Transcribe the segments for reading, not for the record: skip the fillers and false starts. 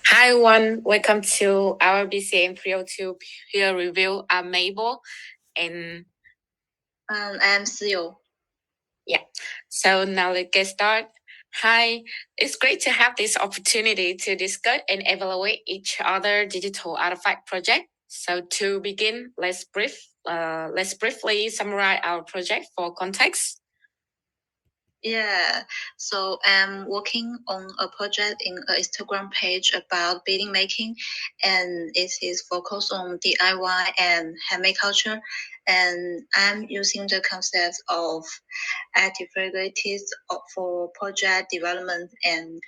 Hi everyone, welcome to our BCM302 peer review. I'm Mabel and I'm Seal. yeah, so now let's get started. Hi, it's great to have this opportunity to discuss and evaluate each other digital artifact project. So to begin, let's briefly summarize our project for context. Yeah, so I'm working on a project in an Instagram page about beading making, and it is focused on DIY and handmade culture. And I'm using the concept of activities for project development, and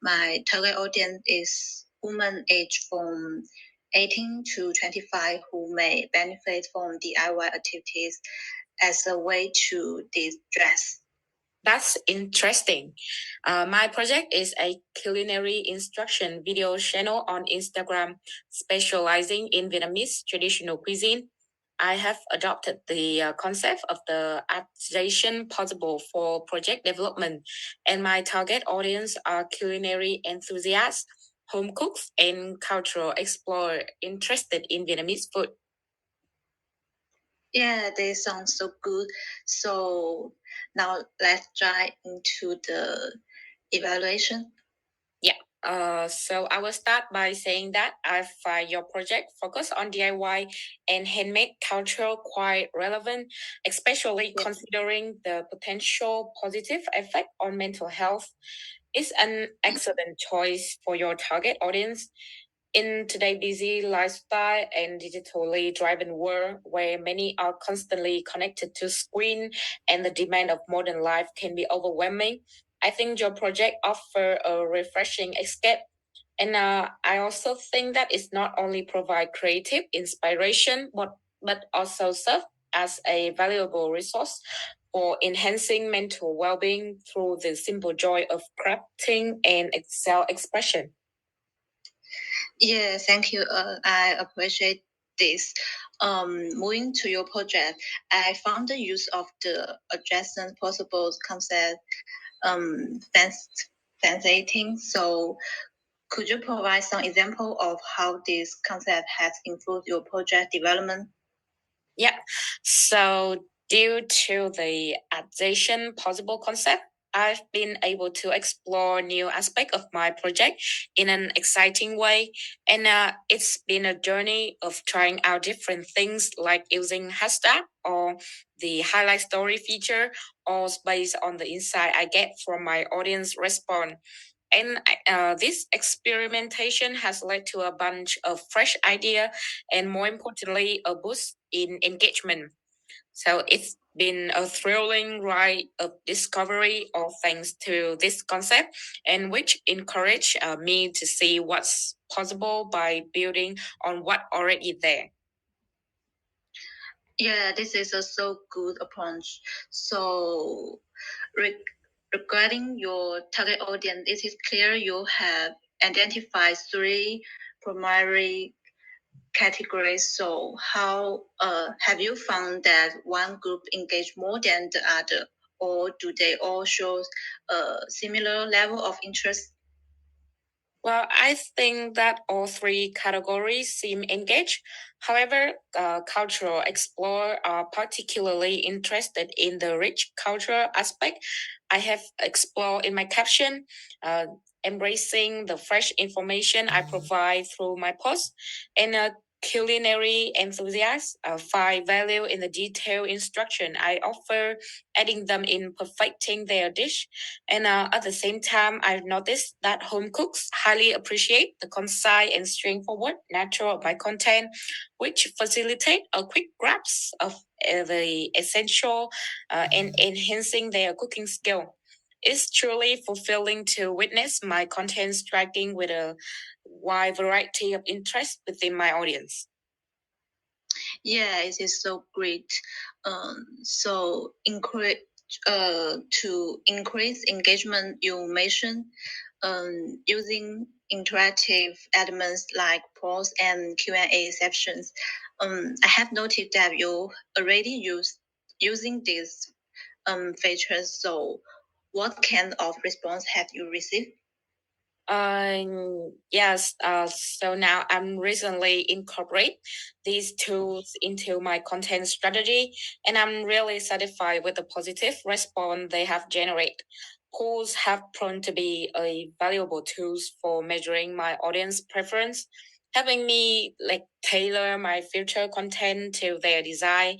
my target audience is women aged from 18 to 25 who may benefit from DIY activities as a way to de-stress. That's interesting. My project is a culinary instruction video channel on Instagram specializing in Vietnamese traditional cuisine. I have adopted the concept of the adaptation possible for project development, and my target audience are culinary enthusiasts, home cooks, and cultural explorers interested in Vietnamese food. Yeah, they sound so good. So now let's dive into the evaluation. So I will start by saying that I find your project focus on DIY and handmade culture quite relevant, especially Yeah. considering the potential positive effect on mental health. It's an excellent choice for your target audience. In today's busy lifestyle and digitally driven world where many are constantly connected to screen and the demand of modern life can be overwhelming, I think your project offer a refreshing escape. And I also think that it's not only provide creative inspiration, but also serve as a valuable resource for enhancing mental well-being through the simple joy of crafting and expression. Yeah, thank you. I appreciate this. Moving to your project, I found the use of the adjacent possible concept fascinating. So could you provide some example of how this concept has influenced your project development? Yeah. So due to the adjacent possible concept, I've been able to explore new aspect of my project in an exciting way. And it's been a journey of trying out different things like using hashtag or the highlight story feature, all based on the insight I get from my audience response. And this experimentation has led to a bunch of fresh idea and more importantly, a boost in engagement. So it's been a thrilling ride of discovery, all thanks to this concept, and which encouraged me to see what's possible by building on what already there. Yeah, this is a so good approach. So, re- regarding your target audience, it is clear you have identified three primary categories. So, how have you found that one group engage more than the other, or do they all show a similar level of interest? Well, I think that all three categories seem engaged. However, cultural explorers are particularly interested in the rich cultural aspect I have explored in my caption, uh, embracing the fresh information I provide through my posts, and culinary enthusiasts find value in the detailed instruction I offer, adding them in perfecting their dish. And at the same time, I've noticed that home cooks highly appreciate the concise and straightforward nature of my content, which facilitate a quick grasp of the essential and enhancing their cooking skill. It's truly fulfilling to witness my content striking with a wide variety of interests within my audience. Yeah, it is so great. So increase to increase engagement, you mentioned using interactive elements like polls and Q&A sections. I have noted that you already using these features. So, what kind of response have you received? Yes. So now I'm recently incorporate these tools into my content strategy, and I'm really satisfied with the positive response they have generated. Polls have proven to be a valuable tools for measuring my audience preference, helping me like tailor my future content to their design.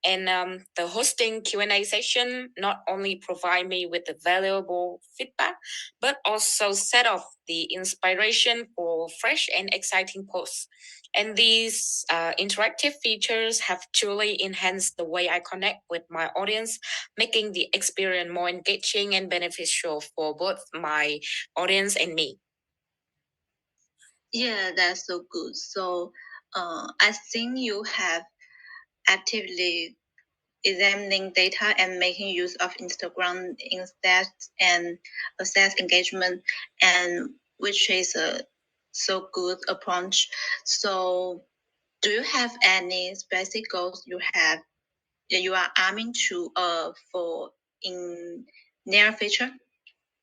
And the hosting Q&A session not only provide me with the valuable feedback, but also set off the inspiration for fresh and exciting posts. And these interactive features have truly enhanced the way I connect with my audience, making the experience more engaging and beneficial for both my audience and me. Yeah, that's so good. So, I think you have actively examining data and making use of Instagram instead and assess engagement, and which is a so good approach. So, do you have any specific goals you are aiming to for in near future?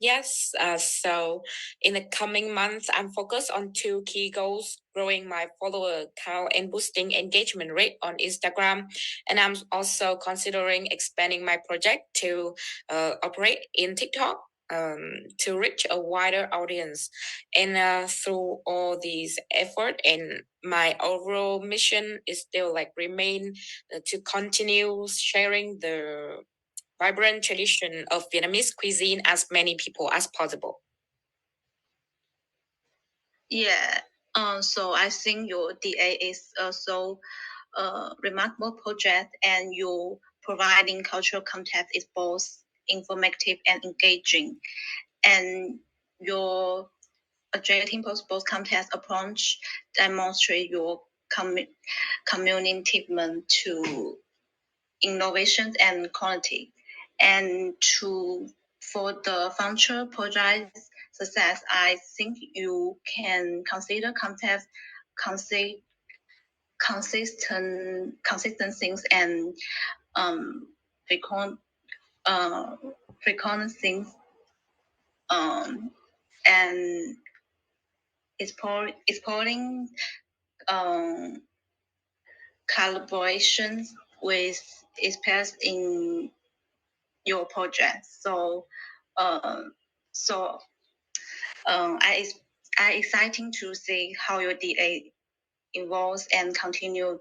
Yes, so in the coming months, I'm focused on two key goals: growing my follower count and boosting engagement rate on Instagram. And I'm also considering expanding my project to operate in TikTok to reach a wider audience. And through all these effort, and my overall mission is still like remain to continue sharing the vibrant tradition of Vietnamese cuisine as many people as possible. Yeah. So I think your DA is also a remarkable project, and you providing cultural content is both informative and engaging. And your adjacent post content approach demonstrate your commitment to innovation and quality. And to for the future project success, I think you can consider consi- consistent things and um recon uh reconnaissance and exploring um collaborations with experts in your project. So, uh, so I exciting to see how your DA evolves and continue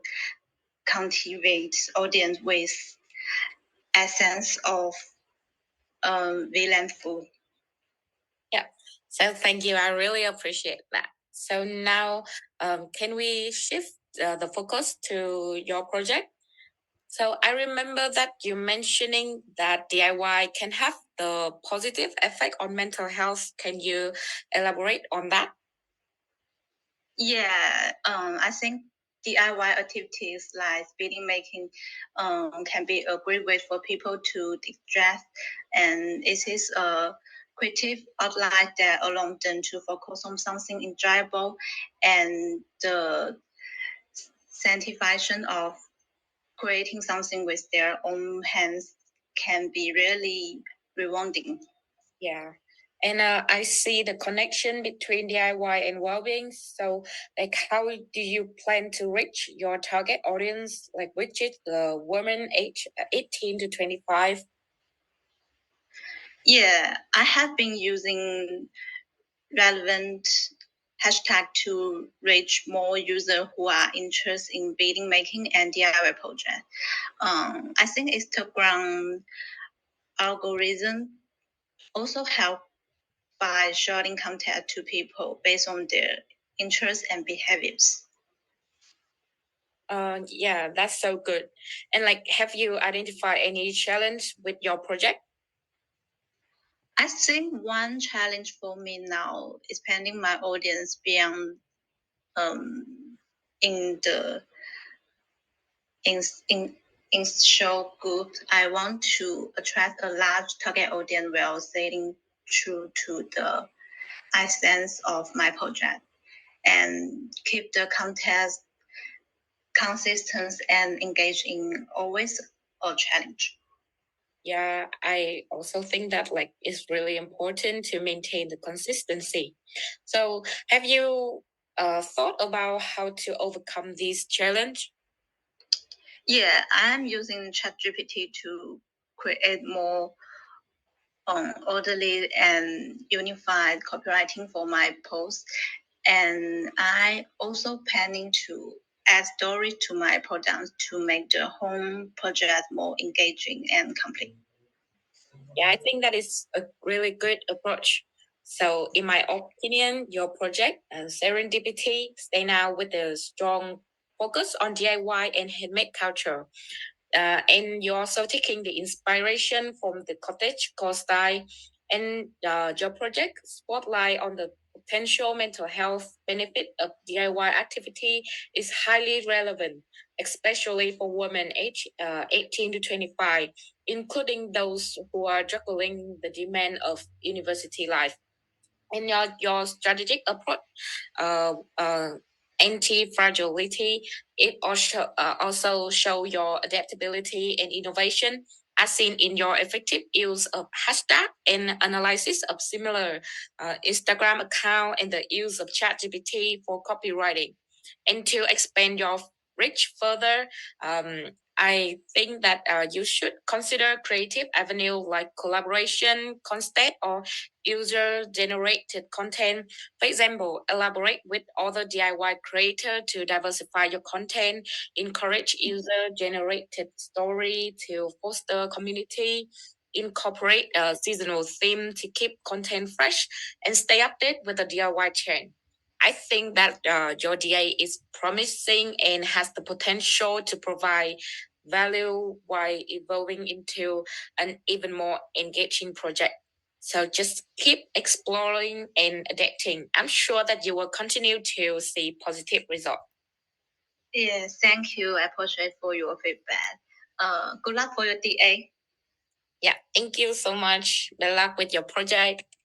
cultivate audience with essence of villain food. Yeah. So thank you. I really appreciate that. So now, can we shift the focus to your project? So I remember that you mentioning that DIY can have the positive effect on mental health. Can you elaborate on that? Yeah, I think DIY activities like beading making can be a great way for people to distress, and it is a creative outlet that allows them to focus on something enjoyable, and the satisfaction of creating something with their own hands can be really rewarding. Yeah. And I see the connection between DIY and well-being. So, like, how do you plan to reach your target audience? Like, which is the women age 18 to 25? Yeah, I have been using relevant hashtag to reach more users who are interested in beading making and DIY project. I think Instagram algorithm also help by showing content to people based on their interests and behaviors. Yeah, that's so good. And like, have you identified any challenge with your project? I think one challenge for me now is expanding my audience beyond in the in in in show group. I want to attract a large target audience while staying true to the essence of my project and keep the content consistent and engaging always a challenge. Yeah, I also think that like it's really important to maintain the consistency. So have you thought about how to overcome this challenge? Yeah, I'm using ChatGPT to create more orderly and unified copywriting for my posts. And I also planning to add stories to my products to make the home project more engaging and complete. Yeah, I think that is a really good approach. So, in my opinion, your project and Serendipity stand out with a strong focus on DIY and handmade culture. And you're also taking the inspiration from the cottage core style, and your project spotlight on the potential mental health benefit of DIY activity is highly relevant, especially for women aged 18 to 25, including those who are juggling the demand of university life. And your strategic approach, uh, uh, anti-fragility, it also show your adaptability and innovation as seen in your effective use of hashtag and analysis of similar Instagram account and the use of ChatGPT for copywriting. And to expand your reach further, I think that you should consider creative avenue like collaboration, content, or user generated content. For example, elaborate with other DIY creator to diversify your content, encourage user generated story to foster community, incorporate a seasonal theme to keep content fresh, and stay updated with the DIY trend. I think that your DA is promising and has the potential to provide value while evolving into an even more engaging project. So just keep exploring and adapting. I'm sure that you will continue to see positive results. Yes, thank you. I appreciate for your feedback. Good luck for your DA. Yeah, thank you so much. Good luck with your project.